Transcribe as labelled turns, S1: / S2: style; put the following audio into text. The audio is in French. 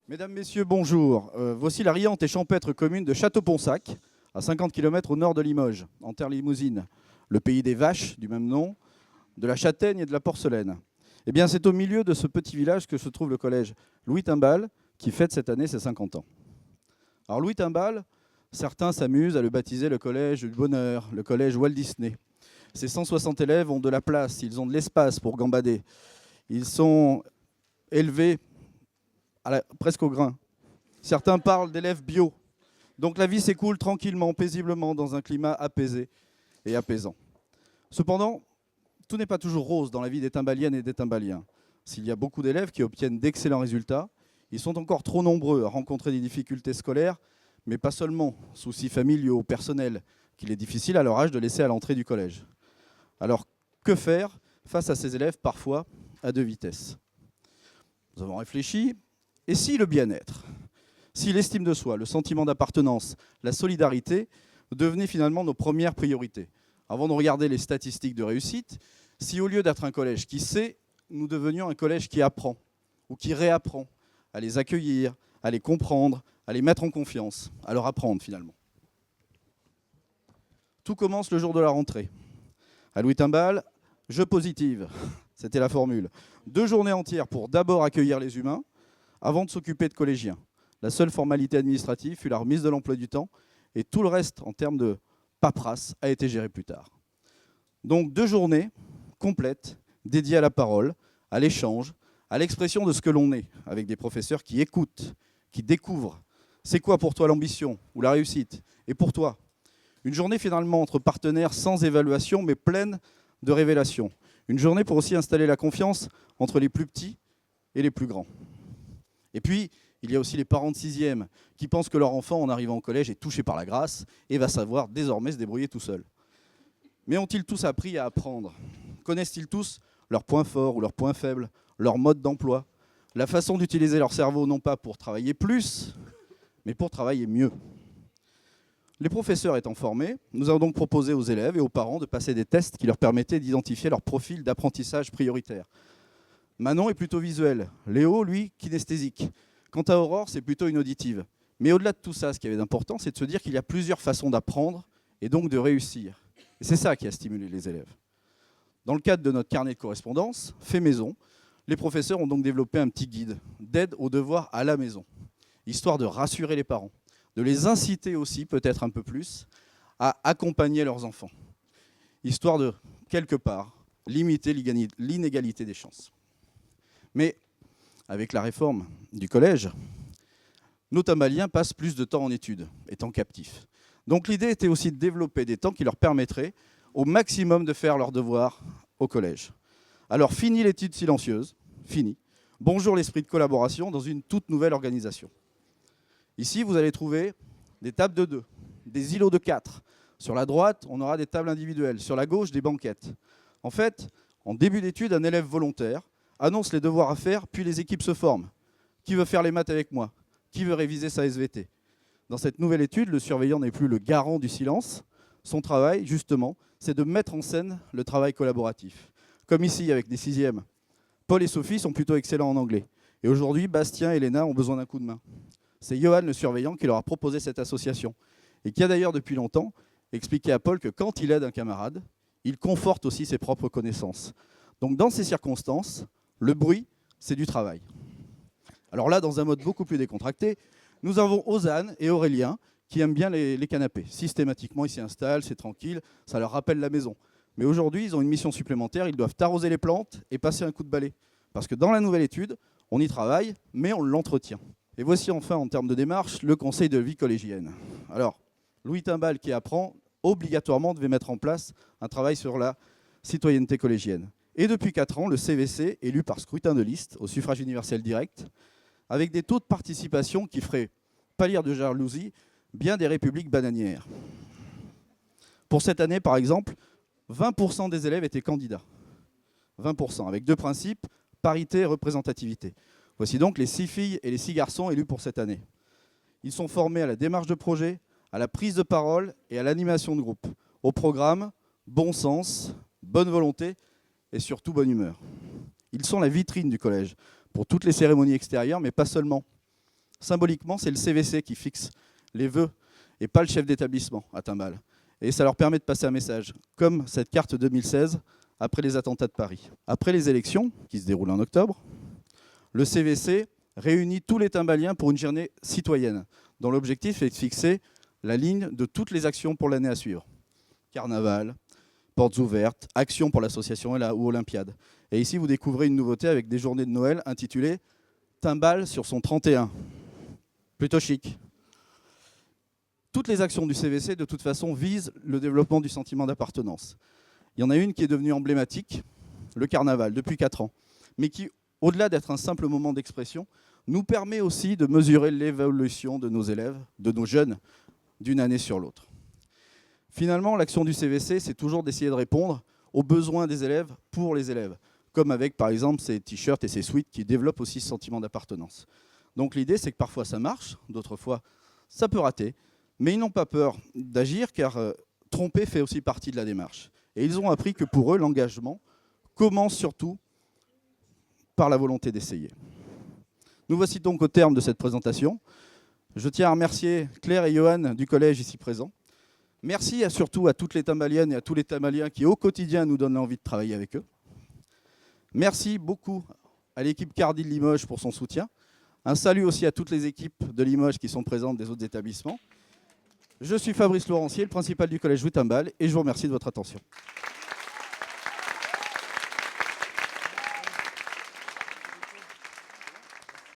S1: Mesdames, Messieurs, bonjour. Voici la riante et champêtre commune de Château-Ponsac, à 50 km au nord de Limoges, en terre limousine, le pays des vaches du même nom, de la châtaigne et de la porcelaine. Eh bien, c'est au milieu de ce petit village que se trouve le collège Louis Timbal, qui fête cette année ses 50 ans. Alors Louis Timbal, certains s'amusent à le baptiser le collège du bonheur, le collège Walt Disney. Ces 160 élèves ont de la place, ils ont de l'espace pour gambader. Ils sont élevés presque au grain. Certains parlent d'élèves bio. Donc la vie s'écoule tranquillement, paisiblement, dans un climat apaisé et apaisant. Cependant, tout n'est pas toujours rose dans la vie des Timbaliennes et des Timbaliens. S'il y a beaucoup d'élèves qui obtiennent d'excellents résultats, ils sont encore trop nombreux à rencontrer des difficultés scolaires, mais pas seulement, soucis familiaux, personnels, qu'il est difficile à leur âge de laisser à l'entrée du collège. Alors, que faire face à ces élèves parfois à deux vitesses? Nous avons réfléchi, et si le bien-être, si l'estime de soi, le sentiment d'appartenance, la solidarité devenaient finalement nos premières priorités? Avant de regarder les statistiques de réussite, si au lieu d'être un collège qui sait, nous devenions un collège qui apprend ou qui réapprend à les accueillir, à les comprendre, à les mettre en confiance, à leur apprendre finalement. Tout commence le jour de la rentrée. À Louis Timbal, je positive, c'était la formule. 2 journées entières pour d'abord accueillir les humains, avant de s'occuper de collégiens. La seule formalité administrative fut la remise de l'emploi du temps, et tout le reste, en termes de paperasse, a été géré plus tard. Donc 2 journées complètes, dédiées à la parole, à l'échange, à l'expression de ce que l'on est, avec des professeurs qui écoutent, qui découvrent. C'est quoi pour toi l'ambition ou la réussite? Et pour toi? Une journée finalement entre partenaires sans évaluation, mais pleine de révélations. Une journée pour aussi installer la confiance entre les plus petits et les plus grands. Et puis, il y a aussi les parents de 6e qui pensent que leur enfant, en arrivant au collège, est touché par la grâce et va savoir désormais se débrouiller tout seul. Mais ont-ils tous appris à apprendre? Connaissent-ils tous leurs points forts ou leurs points faibles, leur mode d'emploi, la façon d'utiliser leur cerveau, non pas pour travailler plus, mais pour travailler mieux? Les professeurs étant formés, nous avons donc proposé aux élèves et aux parents de passer des tests qui leur permettaient d'identifier leur profil d'apprentissage prioritaire. Manon est plutôt visuelle, Léo, lui, kinesthésique. Quant à Aurore, c'est plutôt une auditive. Mais au-delà de tout ça, ce qui avait d'important, c'est de se dire qu'il y a plusieurs façons d'apprendre et donc de réussir. Et c'est ça qui a stimulé les élèves. Dans le cadre de notre carnet de correspondance, fait maison, les professeurs ont donc développé un petit guide d'aide aux devoirs à la maison, histoire de rassurer les parents, de les inciter aussi, peut-être un peu plus, à accompagner leurs enfants, histoire de, quelque part, limiter l'inégalité des chances. Mais avec la réforme du collège, nos Timbaliens passent plus de temps en études, étant captifs. Donc l'idée était aussi de développer des temps qui leur permettraient au maximum de faire leurs devoirs au collège. Alors fini l'étude silencieuse, fini. Bonjour l'esprit de collaboration dans une toute nouvelle organisation. Ici, vous allez trouver des tables de 2, des îlots de 4. Sur la droite, on aura des tables individuelles. Sur la gauche, des banquettes. En fait, en début d'étude, un élève volontaire annonce les devoirs à faire, puis les équipes se forment. Qui veut faire les maths avec moi? Qui veut réviser sa SVT? Dans cette nouvelle étude, le surveillant n'est plus le garant du silence. Son travail, justement, c'est de mettre en scène le travail collaboratif. Comme ici, avec des 6e. Paul et Sophie sont plutôt excellents en anglais. Et aujourd'hui, Bastien et Léna ont besoin d'un coup de main. C'est Johan, le surveillant, qui leur a proposé cette association. Et qui a d'ailleurs, depuis longtemps, expliqué à Paul que quand il aide un camarade, il conforte aussi ses propres connaissances. Donc dans ces circonstances, le bruit, c'est du travail. Alors là, dans un mode beaucoup plus décontracté, nous avons Ozane et Aurélien qui aiment bien les canapés. Systématiquement, ils s'y installent, c'est tranquille, ça leur rappelle la maison. Mais aujourd'hui, ils ont une mission supplémentaire, ils doivent arroser les plantes et passer un coup de balai. Parce que dans la nouvelle étude, on y travaille, mais on l'entretient. Et voici enfin, en termes de démarche, le conseil de vie collégienne. Alors, Louis Timbal, qui apprend, obligatoirement devait mettre en place un travail sur la citoyenneté collégienne. Et depuis 4 ans, le CVC, élu par scrutin de liste, au suffrage universel direct, avec des taux de participation qui feraient pâlir de jalousie bien des républiques bananières. Pour cette année, par exemple, 20% des élèves étaient candidats. 20%, avec 2 principes, parité et représentativité. Voici donc les 6 filles et les 6 garçons élus pour cette année. Ils sont formés à la démarche de projet, à la prise de parole et à l'animation de groupe. Au programme, bon sens, bonne volonté et surtout bonne humeur. Ils sont la vitrine du collège pour toutes les cérémonies extérieures, mais pas seulement. Symboliquement, c'est le CVC qui fixe les vœux et pas le chef d'établissement à Timbal. Et ça leur permet de passer un message, comme cette carte 2016 après les attentats de Paris. Après les élections, qui se déroulent en octobre, le CVC réunit tous les Timbaliens pour une journée citoyenne, dont l'objectif est de fixer la ligne de toutes les actions pour l'année à suivre. Carnaval, portes ouvertes, actions pour l'association ou Olympiade. Et ici, vous découvrez une nouveauté avec des journées de Noël intitulées « Timbal sur son 31 ». Plutôt chic. Toutes les actions du CVC, de toute façon, visent le développement du sentiment d'appartenance. Il y en a une qui est devenue emblématique, le carnaval, depuis 4 ans, mais qui, au-delà d'être un simple moment d'expression, nous permet aussi de mesurer l'évolution de nos élèves, de nos jeunes, d'une année sur l'autre. Finalement, l'action du CVC, c'est toujours d'essayer de répondre aux besoins des élèves pour les élèves, comme avec, par exemple, ces t-shirts et ces sweats qui développent aussi ce sentiment d'appartenance. Donc l'idée, c'est que parfois ça marche, d'autres fois ça peut rater, mais ils n'ont pas peur d'agir car tromper fait aussi partie de la démarche. Et ils ont appris que pour eux, l'engagement commence surtout par la volonté d'essayer. Nous voici donc au terme de cette présentation. Je tiens à remercier Claire et Johan du collège ici présents. Merci surtout à toutes les Timbaliennes et à tous les Timbaliens qui au quotidien nous donnent envie de travailler avec eux. Merci beaucoup à l'équipe Cardi de Limoges pour son soutien. Un salut aussi à toutes les équipes de Limoges qui sont présentes des autres établissements. Je suis Fabrice Laurentier, le principal du collège Louis Timbal, et je vous remercie de votre attention.